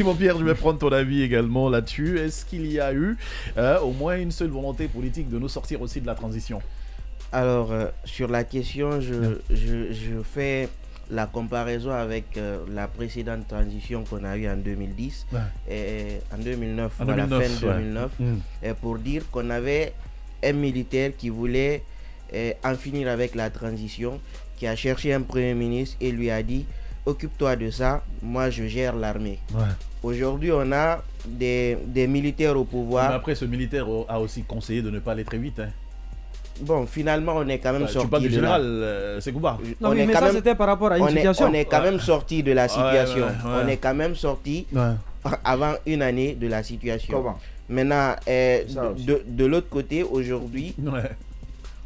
Simon Pierre, je vais prendre ton avis également là-dessus. Est-ce qu'il y a eu au moins une seule volonté politique de nous sortir aussi de la transition? Alors, sur la question, je fais la comparaison avec la précédente transition qu'on a eue en 2010 et en 2009, En voilà, 2009, fin 2009, pour dire qu'on avait un militaire qui voulait en finir avec la transition, qui a cherché un premier ministre et lui a dit occupe-toi de ça, moi je gère l'armée. Aujourd'hui, on a des militaires au pouvoir. Mais après, ce militaire a aussi conseillé de ne pas aller très vite. Bon, finalement, on est quand même sorti tu parles du de général Sekouba. Non, mais ça, c'était par rapport à une situation. On est quand même sorti de la situation. Ouais. On est quand même sorti avant une année de la situation. Comment? Maintenant, de l'autre côté, aujourd'hui,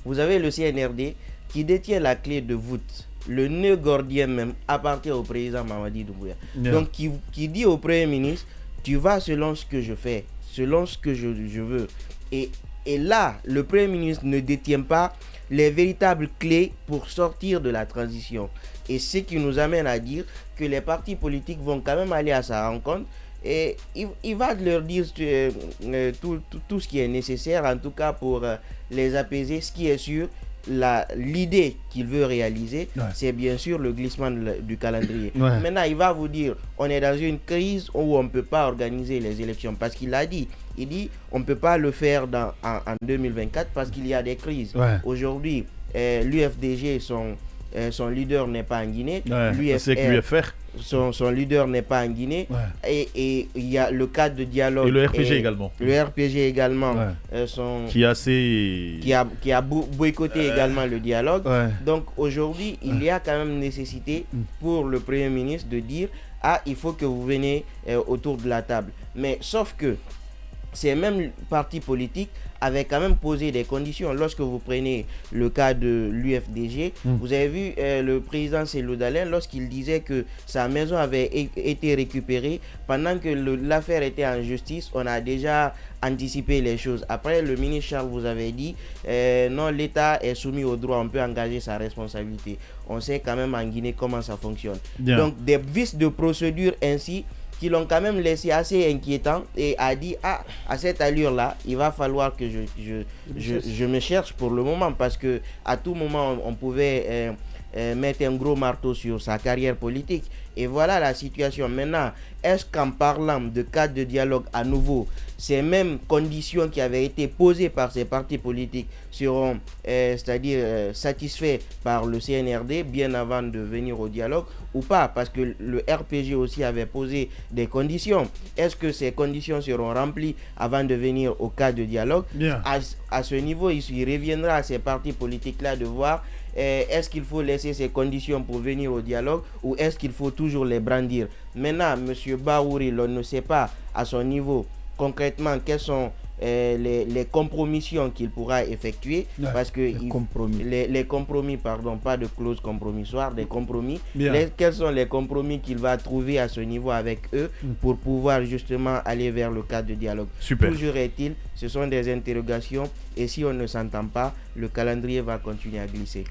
vous avez le CNRD qui détient la clé de voûte. Le nœud gordien même appartient au président Mamadi Doumbouya. Donc, qui dit au Premier ministre, tu vas selon ce que je fais, selon ce que je veux. Et là, le Premier ministre ne détient pas les véritables clés pour sortir de la transition. Et ce qui nous amène à dire que les partis politiques vont quand même aller à sa rencontre et il va leur dire tout ce qui est nécessaire, en tout cas pour les apaiser. Ce qui est sûr, l'idée qu'il veut réaliser, c'est bien sûr le glissement du calendrier. Maintenant, il va vous dire, on est dans une crise où on ne peut pas organiser les élections, parce qu'il a dit, on ne peut pas le faire en 2024 parce qu'il y a des crises. Aujourd'hui, l'UFDG, son leader n'est pas en Guinée. L'UFR. Son leader n'est pas en Guinée. Et il y a le cadre de dialogue. Et le RPG également. Le RPG également. Qui a boycotté également le dialogue. Donc aujourd'hui, il y a quand même nécessité pour le Premier ministre de dire il faut que vous veniez autour de la table. Mais sauf que ces mêmes partis politiques avaient quand même posé des conditions. Lorsque vous prenez le cas de l'UFDG, vous avez vu le président Cellou Dalein, lorsqu'il disait que sa maison avait été récupérée, pendant que l'affaire était en justice, on a déjà anticipé les choses. Après, le ministre Charles vous avait dit, non, l'État est soumis au droit, on peut engager sa responsabilité. On sait quand même en Guinée comment ça fonctionne. Donc, des vices de procédure ainsi, qui l'ont quand même laissé assez inquiétant et a dit à cette allure là il va falloir que je me cherche pour le moment, parce que à tout moment on pouvait mettre un gros marteau sur sa carrière politique. Et voilà la situation. Maintenant, est-ce qu'en parlant de cadre de dialogue à nouveau, ces mêmes conditions qui avaient été posées par ces partis politiques seront satisfaits par le CNRD bien avant de venir au dialogue ou pas? Parce que le RPG aussi avait posé des conditions. Est-ce que ces conditions seront remplies avant de venir au cadre de dialogue? À ce niveau, il reviendra à ces partis politiques-là de voir est-ce qu'il faut laisser ces conditions pour venir au dialogue ou est-ce qu'il faut toujours les brandir? Maintenant, M. Bahouri, on ne sait pas à son niveau concrètement quelles sont les compromissions qu'il pourra effectuer, parce que les compromis, pardon, pas de clause compromissoire, des compromis. Quels sont les compromis qu'il va trouver à ce niveau avec eux pour pouvoir justement aller vers le cadre de dialogue? Toujours est-il, ce sont des interrogations et si on ne s'entend pas, le calendrier va continuer à glisser.